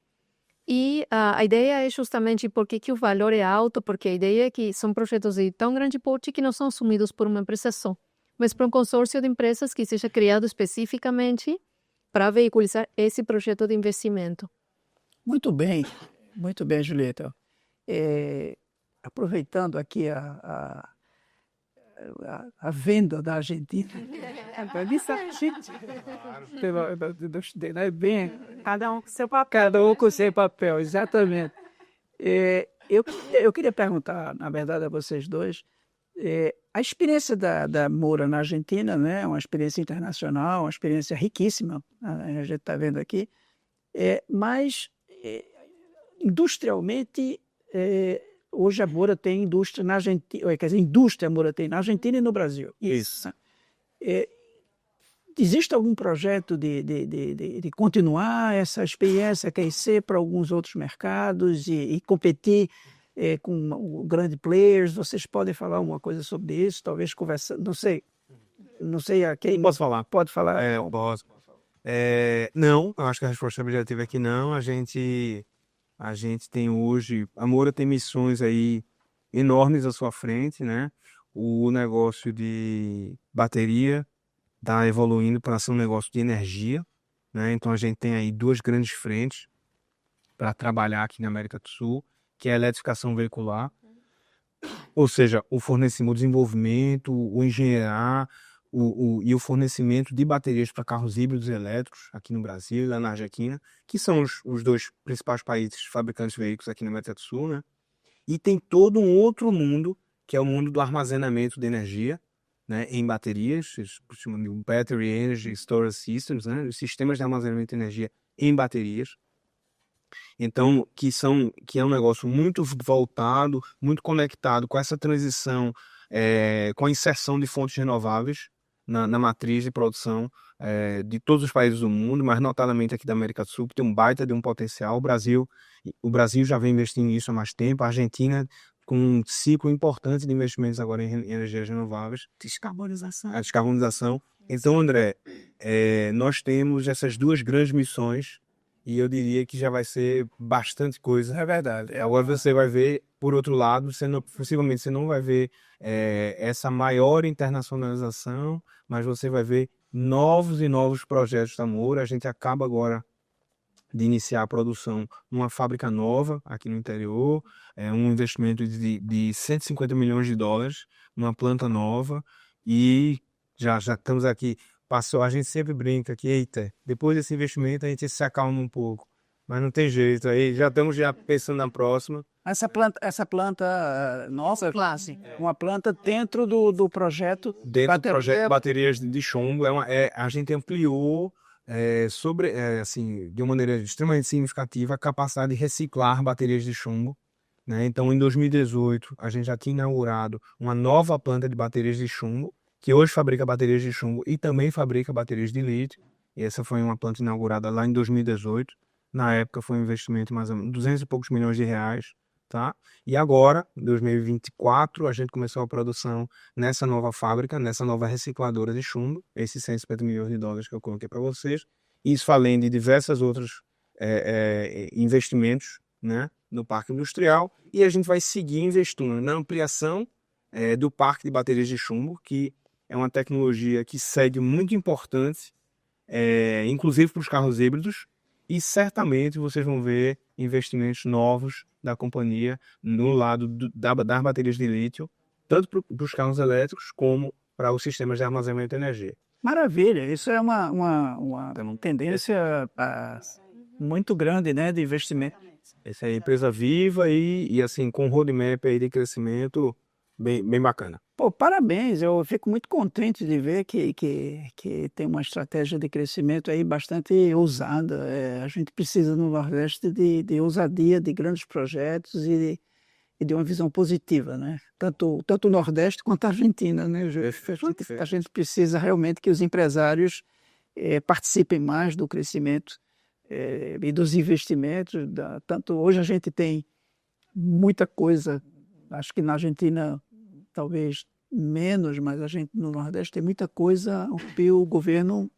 E a ideia é justamente porque que o valor é alto, porque a ideia é que são projetos de tão grande porte que não são assumidos por uma empresa só, mas por um consórcio de empresas que seja criado especificamente para veicular esse projeto de investimento. Muito bem, Julieta. Aproveitando aqui a venda da Argentina. Bem, Cada um com seu papel. cada um com seu papel, exatamente. Eu queria perguntar, na verdade, a vocês dois, a experiência da Moura na Argentina, né, é uma experiência internacional, uma experiência riquíssima, a gente está vendo aqui, mas industrialmente, hoje a Moura tem indústria na Argentina, quer dizer, indústria a Moura tem na Argentina e no Brasil. Isso. Existe algum projeto de continuar essa experiência, crescer para alguns outros mercados e competir com grandes players? Vocês podem falar alguma coisa sobre isso? Talvez conversando, não sei. Não sei a quem Posso falar? pode falar. Posso. Não, eu acho que a resposta objetiva é que não. A gente tem hoje, a Moura tem missões aí enormes à sua frente, né? O negócio de bateria está evoluindo para ser um negócio de energia, né? Então a gente tem aí duas grandes frentes para trabalhar aqui na América do Sul, que é a eletrificação veicular, ou seja, o fornecimento, o desenvolvimento, o engenheirar e o fornecimento de baterias para carros híbridos elétricos aqui no Brasil e lá na Argentina, que são os dois principais países fabricantes de veículos aqui na América do Sul, né? E tem todo um outro mundo, que é o mundo do armazenamento de energia, né, em baterias, eles chamam de Battery Energy Storage Systems, né, os sistemas de armazenamento de energia em baterias. Então, que é um negócio muito voltado, muito conectado com essa transição, com a inserção de fontes renováveis na matriz de produção de todos os países do mundo, mas notadamente aqui da América do Sul, que tem um baita de um potencial. O Brasil já vem investindo nisso há mais tempo, a Argentina com um ciclo importante de investimentos agora em energias renováveis. Descarbonização. A descarbonização. Então, André, nós temos essas duas grandes missões e eu diria que já vai ser bastante coisa. É verdade. Agora você vai ver, por outro lado, possivelmente você não vai ver essa maior internacionalização, mas você vai ver novos e novos projetos da Moura. A gente acaba agora de iniciar a produção numa fábrica nova aqui no interior, um investimento de 150 milhões de dólares, numa planta nova, e já estamos aqui. A gente sempre brinca que, eita, depois desse investimento a gente se acalma um pouco, mas não tem jeito, aí já estamos pensando na próxima. Essa planta nossa, Classe. uma planta dentro do projeto. Dentro do projeto de baterias de chumbo, a gente ampliou assim, de uma maneira extremamente significativa a capacidade de reciclar baterias de chumbo, né? Então, em 2018, a gente já tinha inaugurado uma nova planta de baterias de chumbo, que hoje fabrica baterias de chumbo e também fabrica baterias de lítio. E essa foi uma planta inaugurada lá em 2018. Na época foi um investimento de mais ou menos 200 e poucos milhões de reais, tá? E agora, em 2024, a gente começou a produção nessa nova fábrica, nessa nova recicladora de chumbo, esses 150 milhões de dólares que eu coloquei para vocês. Isso além de diversos outros investimentos, né, no parque industrial. E a gente vai seguir investindo na ampliação do parque de baterias de chumbo, que é uma tecnologia que segue muito importante, inclusive para os carros híbridos, e certamente vocês vão ver investimentos novos da companhia no lado das baterias de lítio, tanto para os carros elétricos como para os sistemas de armazenamento de energia. Maravilha, isso é uma tendência muito grande, né, de investimento. Essa é a empresa viva e assim, com um roadmap aí de crescimento bem bacana. Pô, parabéns, eu fico muito contente de ver que tem uma estratégia de crescimento aí bastante ousada. A gente precisa no Nordeste de ousadia, de grandes projetos e de uma visão positiva, né? Tanto o Nordeste quanto a Argentina, né? A gente precisa realmente que os empresários participem mais do crescimento e dos investimentos. Tanto hoje a gente tem muita coisa, acho que na Argentina talvez menos, mas a gente no Nordeste tem muita coisa que o governo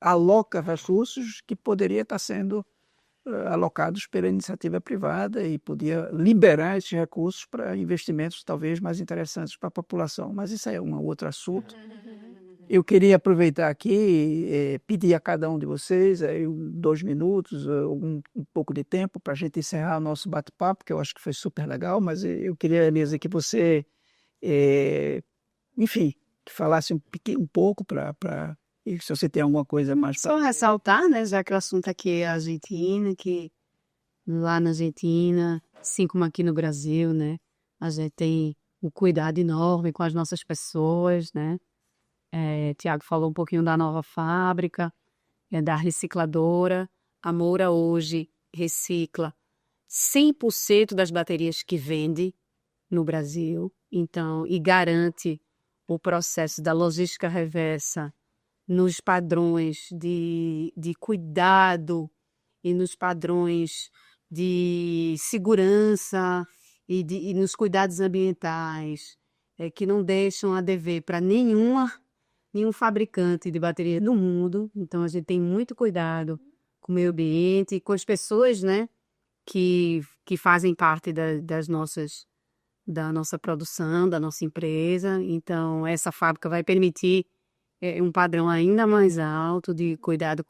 aloca recursos que poderia estar sendo alocados pela iniciativa privada e podia liberar esses recursos para investimentos talvez mais interessantes para a população. Mas isso é um outro assunto. Eu queria aproveitar aqui e pedir a cada um de vocês 2 minutos, um pouco de tempo para a gente encerrar o nosso bate-papo, que eu acho que foi super legal, mas eu queria, Elisa, que você, enfim, falasse um pouco para e se você tem alguma coisa mais Só ressaltar, né, já que o assunto aqui é a Argentina, que lá na Argentina, assim como aqui no Brasil, né, a gente tem um cuidado enorme com as nossas pessoas, né? Tiago falou um pouquinho da nova fábrica, da recicladora. A Moura hoje recicla 100% das baterias que vende no Brasil, então, e garante o processo da logística reversa nos padrões de cuidado e nos padrões de segurança e nos cuidados ambientais, que não deixam a dever para nenhuma nenhum fabricante de bateria no mundo. Então, a gente tem muito cuidado com o meio ambiente, com as pessoas, né, que fazem parte da nossa produção, da nossa empresa. Então, essa fábrica vai permitir um padrão ainda mais alto de cuidado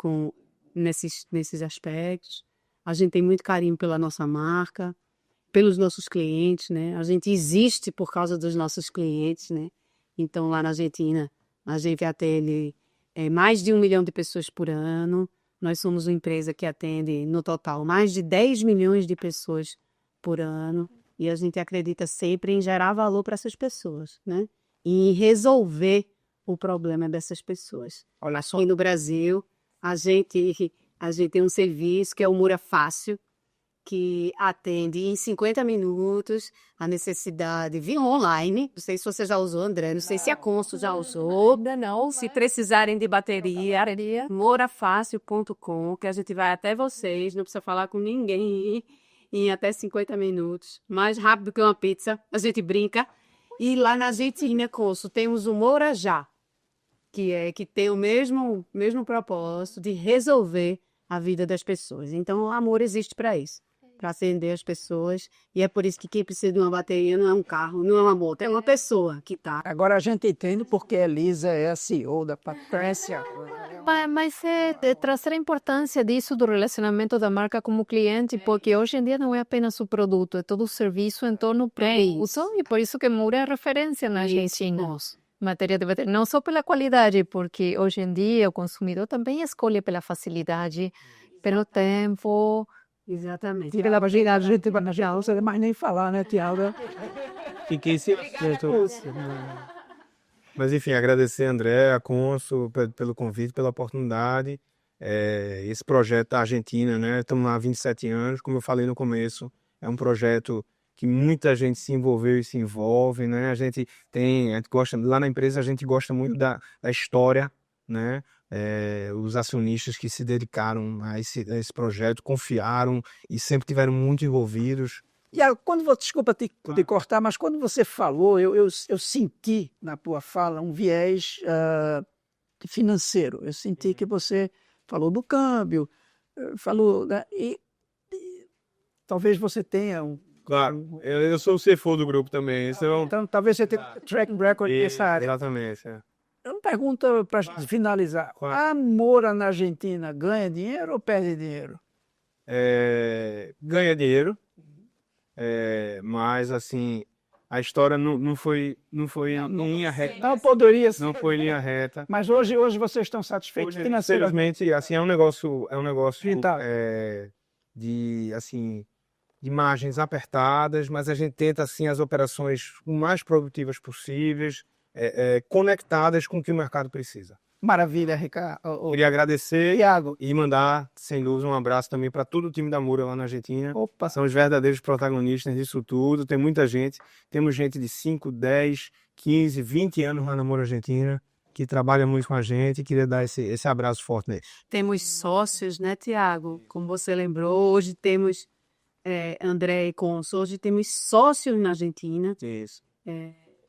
nesses aspectos. A gente tem muito carinho pela nossa marca, pelos nossos clientes, né? A gente existe por causa dos nossos clientes, né? Então, lá na Argentina, a gente atende mais de 1 milhão de pessoas por ano. Nós somos uma empresa que atende, no total, mais de 10 milhões de pessoas por ano. E a gente acredita sempre em gerar valor para essas pessoas, né? E em resolver o problema dessas pessoas. Olha só, Aqui no Brasil, a gente tem um serviço que é o Mura Fácil, que atende em 50 minutos a necessidade via online. Não sei se você já usou, André, não sei se a Consul já usou. Não, Se precisarem de bateria, morafácil.com, que a gente vai até vocês, não precisa falar com ninguém, em até 50 minutos. Mais rápido que uma pizza, a gente brinca. E lá na Argentina, Consul, temos o Mora Já, que tem o mesmo propósito de resolver a vida das pessoas. Então, o amor existe para isso, para atender as pessoas. E é por isso que quem precisa de uma bateria não é um carro, não é uma moto, é uma pessoa que está. agora a gente entende porque a Elisa é a CEO da Patrícia. Mas é trazer a importância disso do relacionamento da marca como cliente, porque hoje em dia não é apenas o produto, é todo o serviço em torno do produto, e por isso que Moura é referência na Argentina. Matéria de bateria, não só pela qualidade, porque hoje em dia o consumidor também escolhe pela facilidade, pelo tempo. Exatamente. Tira lá, imagina, a gente vai na não sei mais nem falar, né, Tiago? Fiquei sem Mas, enfim, agradecer a André, a Consul, pelo convite, pela oportunidade. Esse projeto da Argentina, né? Estamos lá há 27 anos, como eu falei no começo, é um projeto que muita gente se envolveu e se envolve, né? A gente gosta, lá na empresa a gente gosta muito da história, né? Os acionistas que se dedicaram a esse projeto, confiaram e sempre tiveram muito envolvidos. Tiago, desculpa te cortar, mas quando você falou, eu senti na tua fala um viés financeiro. Eu senti que você falou do câmbio, falou, né, e talvez você tenha um... Claro, eu sou o CFO do grupo também. Então, talvez você tenha track record nessa área. Exatamente. Uma pergunta para finalizar. Claro. A Moura na Argentina ganha dinheiro ou perde dinheiro? Ganha dinheiro, mas assim, a história não foi em linha reta. Não poderia ser. Não foi em linha reta. Mas hoje vocês estão satisfeitos financeiramente? Infelizmente, assim, é um negócio Rentável. de margens apertadas, mas a gente tenta assim as operações o mais produtivas possíveis, conectadas com o que o mercado precisa. Maravilha, Ricardo. Queria agradecer Tiago. e mandar, sem dúvida, um abraço também para todo o time da Moura lá na Argentina. Opa. São os verdadeiros protagonistas disso tudo. Tem muita gente, temos gente de 5, 10, 15, 20 anos lá na Moura Argentina, que trabalha muito com a gente, e queria dar esse abraço forte neles. Temos sócios, né, Tiago? Como você lembrou, hoje temos André e Consul, hoje temos sócios na Argentina. Isso.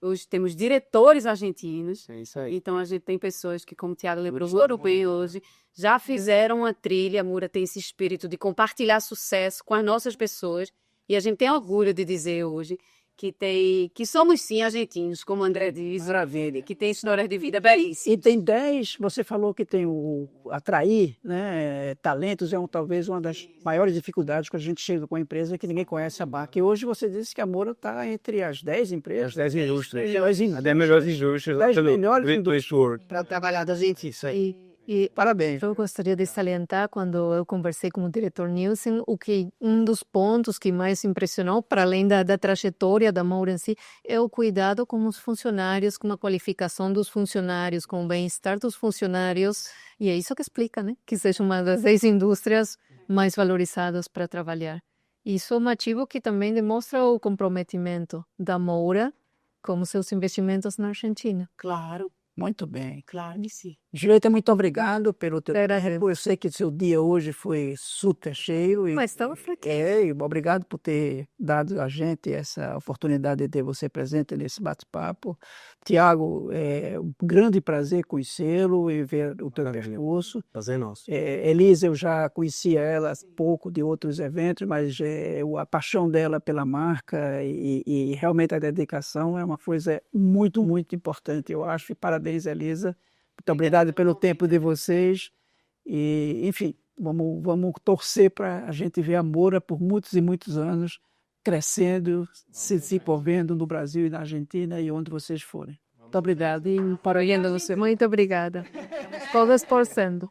Hoje temos diretores argentinos. É isso aí. Então, a gente tem pessoas que, como o Tiago lembrou, foram bem hoje, já fizeram uma trilha. A Moura tem esse espírito de compartilhar sucesso com as nossas pessoas. E a gente tem orgulho de dizer hoje que somos sim argentinos, como o André diz, Maravilha. que tem histórias de vida belíssimas. E tem 10, você falou que tem o atrair, né, talentos, talvez uma das maiores dificuldades que a gente chega com a empresa que ninguém conhece a marca. E hoje você disse que a Moura está entre as 10 empresas. As 10 indústrias. Melhores As 10 melhores indústrias. 10 melhores indústrias. para trabalhar da gente. Isso aí. E Parabéns. eu gostaria de salientar, quando eu conversei com o diretor Nielsen, um dos pontos que mais impressionou, para além da trajetória da Moura em si, é o cuidado com os funcionários, com a qualificação dos funcionários, com o bem-estar dos funcionários. E é isso que explica, né? Que seja uma das 10 indústrias mais valorizadas para trabalhar. Isso é um ativo que também demonstra o comprometimento da Moura com seus investimentos na Argentina. Claro, Muito bem. claro que sim. Julieta, muito obrigado pelo teu Agradeço. tempo. Eu sei que seu dia hoje foi super cheio. Mas estamos aqui. E obrigado por ter dado a gente essa oportunidade de ter você presente nesse bate-papo. Tiago, é um grande prazer conhecê-lo e ver o teu percurso. Prazer nosso. Elisa, eu já conhecia ela pouco de outros eventos, mas a paixão dela pela marca e realmente a dedicação é uma coisa muito, muito importante, eu acho. E parabéns, Elisa. Muito obrigado pelo tempo de vocês. E, enfim, vamos torcer para a gente ver a Moura por muitos e muitos anos crescendo, se desenvolvendo no Brasil e na Argentina e onde vocês forem. Muito obrigado. Muito obrigada. Todos esforçando.